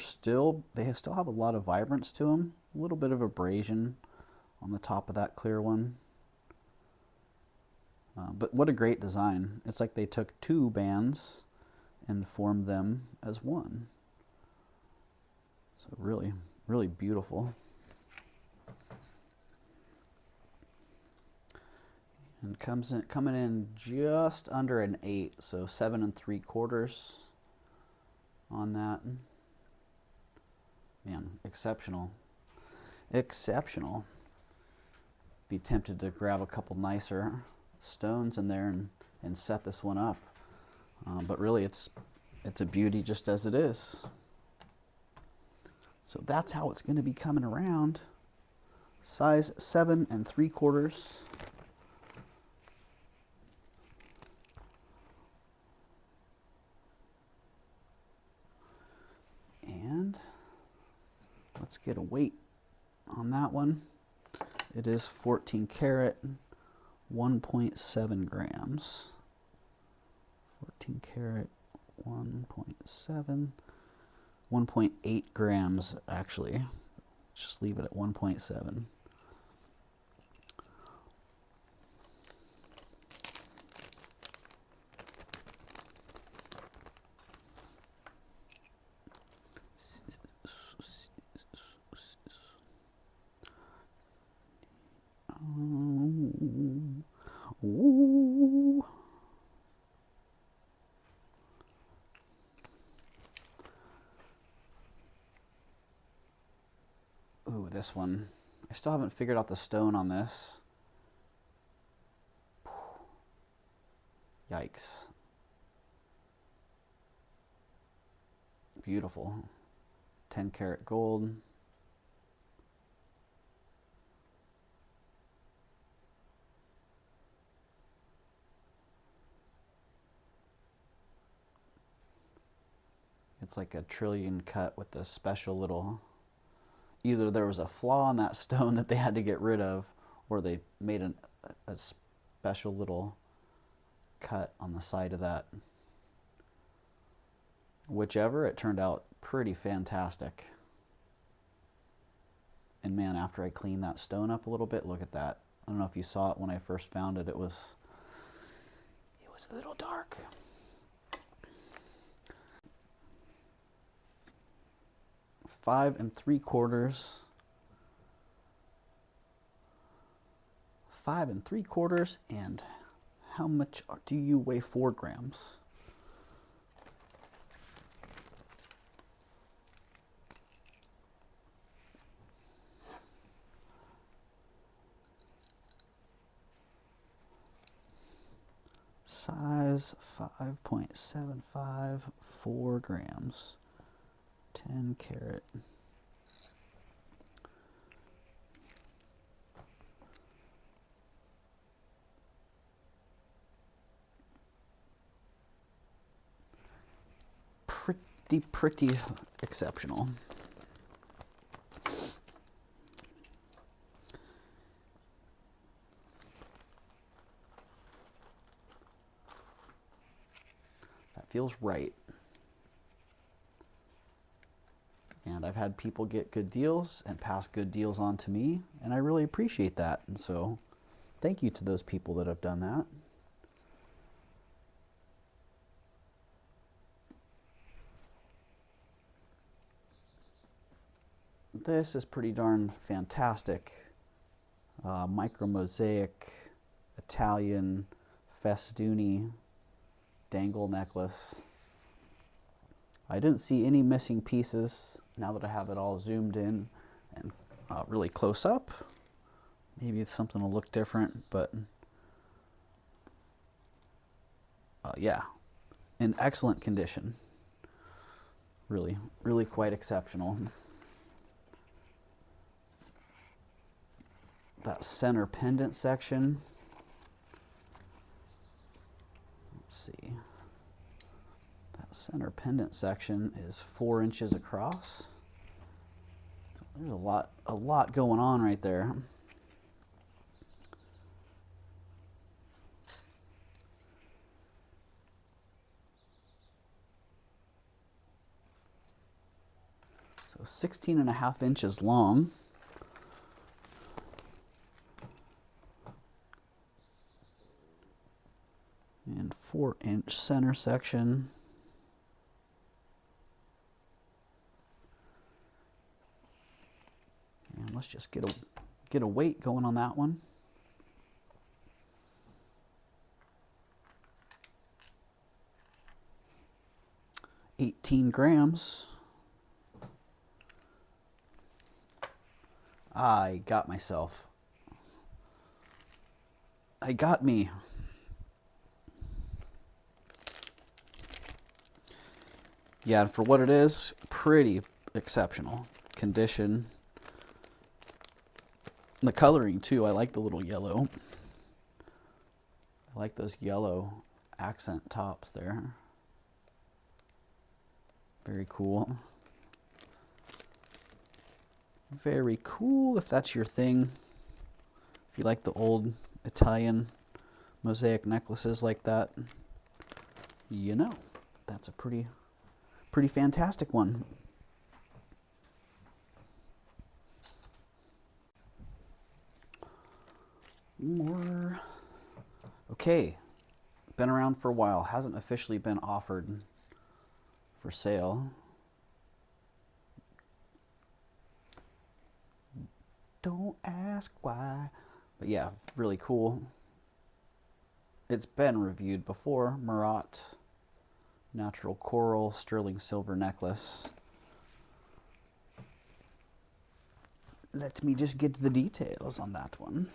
they still have a lot of vibrance to them. A little bit of abrasion on the top of that clear one. But what a great design. It's like they took two bands and formed them as one. So really, really beautiful. And coming in just under an 8, so 7 3/4 on that. Man, exceptional. Exceptional. Be tempted to grab a couple nicer stones in there and set this one up. But really it's a beauty just as it is. So that's how it's going to be coming around. Size 7 3/4. And let's get a weight on that one. It is 14 karat, 1.7 grams. 14 karat, 1.7, 1.8 grams actually. Just leave it at 1.7. Ooh. Ooh, this one. I still haven't figured out the stone on this. Yikes. Beautiful. 10 karat gold. It's like a trillion cut with a special little, either there was a flaw in that stone that they had to get rid of, or they made a special little cut on the side of that. Whichever, it turned out pretty fantastic. And man, after I cleaned that stone up a little bit, look at that. I don't know if you saw it when I first found it. It was a little dark. Five 3/4. 5 3/4. And how much do you weigh? 4 grams. Size 5.75, 4 grams, 10 karat. Pretty exceptional. Feels right. And I've had people get good deals and pass good deals on to me, and I really appreciate that. And so thank you to those people that have done that. This is pretty darn fantastic. Micro mosaic, Italian, festoony dangle necklace. I didn't see any missing pieces now that I have it all zoomed in and really close up. Maybe something will look different, but yeah, in excellent condition. Really, really quite exceptional. That center pendant section. Let's see. That center pendant section is 4 inches across. There's a lot going on right there. So 16.5 inches long. 4-inch center section. And let's just get a weight going on that one. $18 grams. I got myself. I got me. Yeah, and for what it is, pretty exceptional condition. And the coloring too, I like the little yellow. I like those yellow accent tops there. Very cool. Very cool if that's your thing. If you like the old Italian mosaic necklaces like that, you know, that's a pretty fantastic one. More. Okay, been around for a while, hasn't officially been offered for sale. Don't ask why. But yeah, really cool. It's been reviewed before. Murat natural coral sterling silver necklace. Let me just get to the details on that one.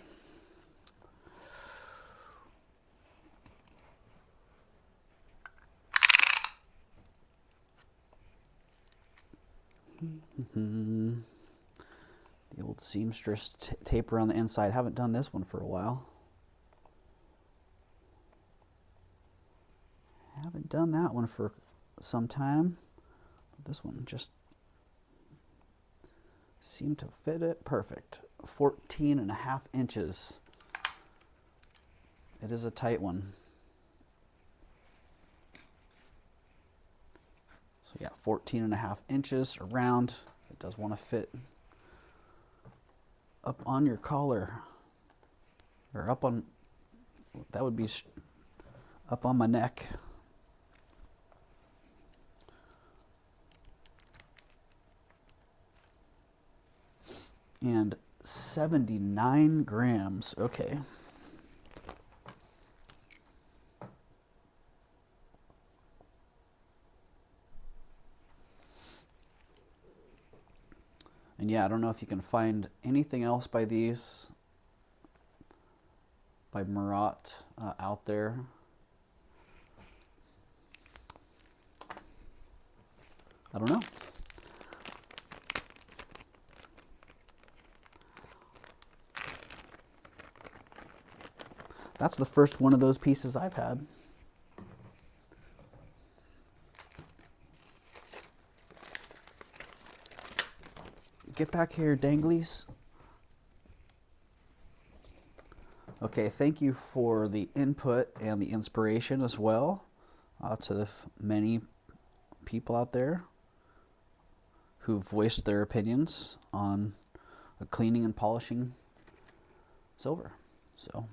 The old seamstress tape around the inside. Haven't done this one for a while. Haven't done that one for some time. This one just seemed to fit it perfect. 14.5 inches. It is a tight one. So yeah, 14.5 inches around. It does want to fit up on your collar, or up on, that would be up on my neck. And 79 grams, okay. And yeah, I don't know if you can find anything else by these, by Murat out there. I don't know. That's the first one of those pieces I've had. Get back here, danglies. Okay, thank you for the input and the inspiration as well to the many people out there who've voiced their opinions on cleaning and polishing silver. So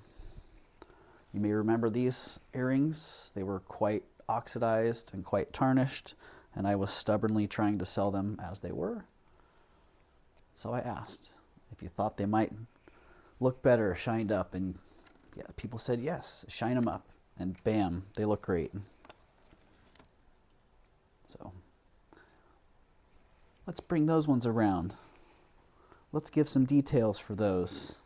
you may remember these earrings. They were quite oxidized and quite tarnished, and I was stubbornly trying to sell them as they were. So I asked if you thought they might look better shined up, and yeah, people said yes, shine them up, and bam, they look great. So let's bring those ones around. Let's give some details for those.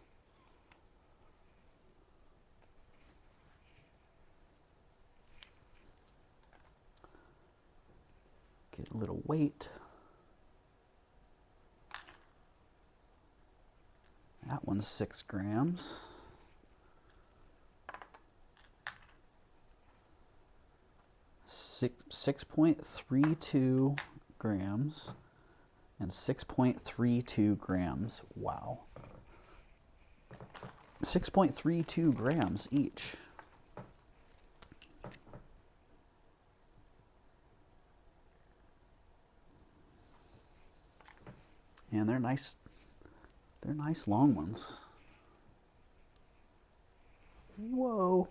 Get a little weight. That one's 6 grams. Six 6.32 grams and 6.32 grams. Wow. 6.32 grams each. And they're nice. They're nice long ones. Whoa.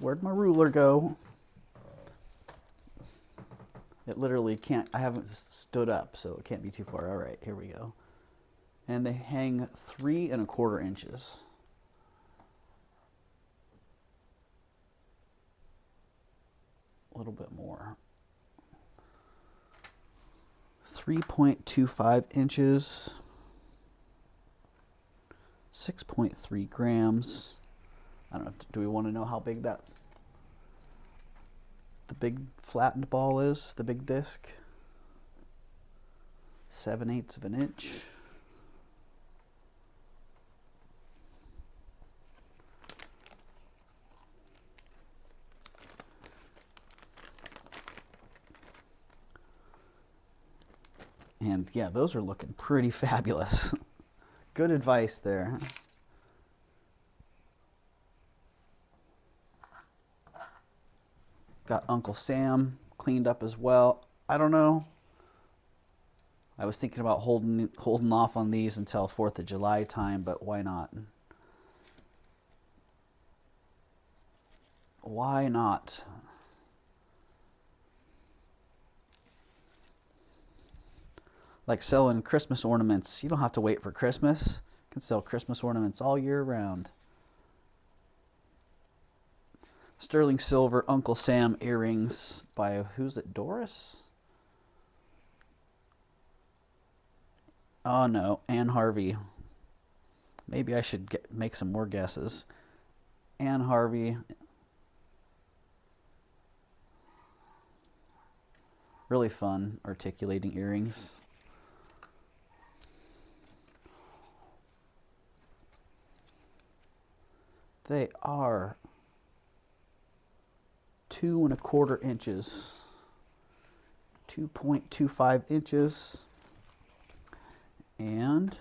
Where'd my ruler go? It literally can't, I haven't stood up, so it can't be too far. All right, here we go. And they hang 3 1/4 inches. A little bit more. 3.25 inches. 6.3 grams. I don't know, do we want to know how big the big flattened ball is, the big disc? 7/8 of an inch. And yeah, those are looking pretty fabulous. Good advice there. Got Uncle Sam cleaned up as well. I don't know. I was thinking about holding off on these until 4th of July time, but why not? Why not? Like selling Christmas ornaments. You don't have to wait for Christmas. You can sell Christmas ornaments all year round. Sterling silver Uncle Sam earrings by, who's it, Doris? Oh no, Ann Harvey. Maybe I should make some more guesses. Ann Harvey. Really fun articulating earrings. They are 2 1/4 inches. 2.25 inches. And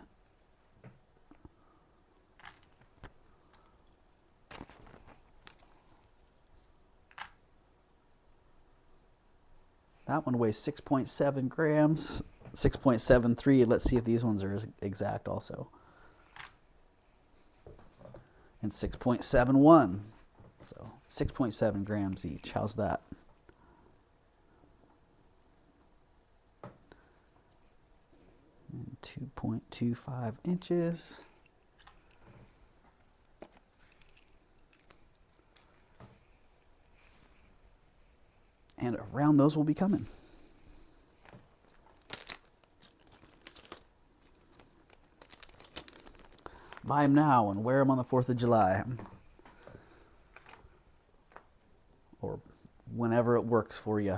that one weighs 6.7 grams. 6.73. Let's see if these ones are exact also. And 6.71. So 6.7 grams each. How's that? And 2.25 inches. And around those will be coming. Buy them now and wear them on the 4th of July. Or whenever it works for you.